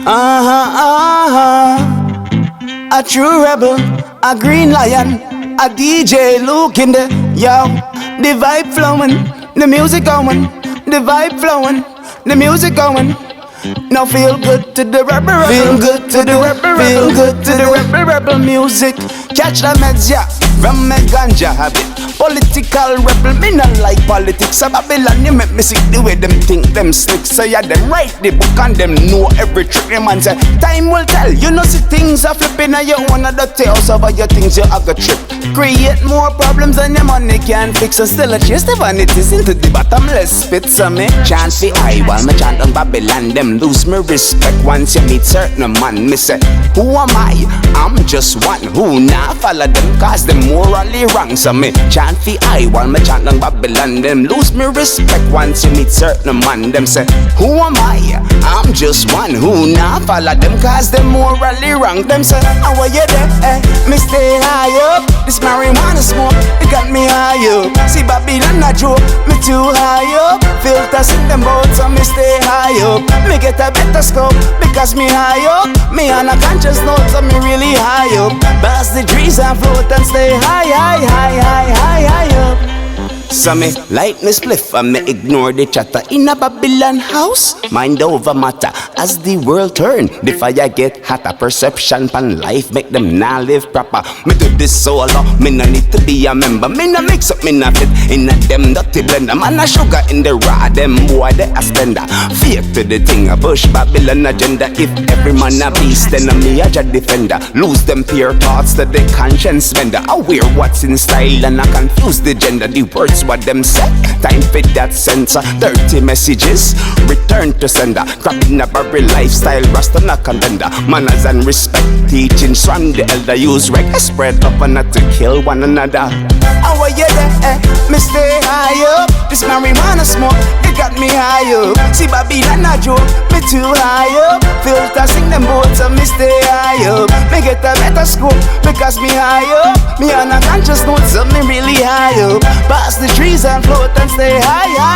A true rebel, a green lion, a DJ Luke in the yo. The vibe flowing, the music going, the vibe flowing, the music going. Now feel good to the rebel, feel good to the rebel, feel good to the rebel music. Catch the meds, yeah, from my ganja habit. Political rebel, me not like politics. A Babylon, you make me sick the way them think them slick. So yeah, them write the book and them know every trick. Them man say, time will tell. You know see things are flipping and you wanna the tales over your things you have a trip. Create more problems than your money can fix. And still a chase the vanities into the bottomless pit. So me chant the eye while me chant on Babylon. Them lose me respect once you meet certain man. Me say, who am I? I'm just one who now follow them cause them morally wrong. So me chant the eye while me chant on Babylon. Them lose me respect once you meet certain man. Them say, who am I? I'm just one who now follow them cause them morally wrong. Them say, how are you there? Me stay high up. This marijuana smoke, it got me high up. See Babylon a joke, me too high up. Filters in them boats so me stay high up. Me get a better scope because me high up. Me on a conscious note so me really high up. Pass the trees and float and stay high up. So me light me spliff and me ignore the chatter. In a Babylon house, mind over matter. As the world turn, the fire get hotter. Perception pan life make them now live proper. Me do this solo, me no need to be a member. Me no mix up, me no fit in a them dirty blender. Man a sugar in the raw, them boy they a spender. Fake to the thing, a push Babylon agenda. If every man a beast, then a me a Jah defender. Lose them pure thoughts to the conscience bender. I wear what's in style and I confuse the gender. The words what them say, time fit that censor. 30 messages, return to sender. Grabbing a barrel lifestyle, rasta na calendar. Manners and respect, teachings from the elder. Use reggae, spread up and not to kill one another. How are you there? Me stay high up. This marijuana smoke, it got me high up. See Babylon a joke, me too high up. Filter sing them boats and me stay high up. Me get a better scope because me high up. Me on a conscious note so me really high up. Pass the trees and float and stay high up.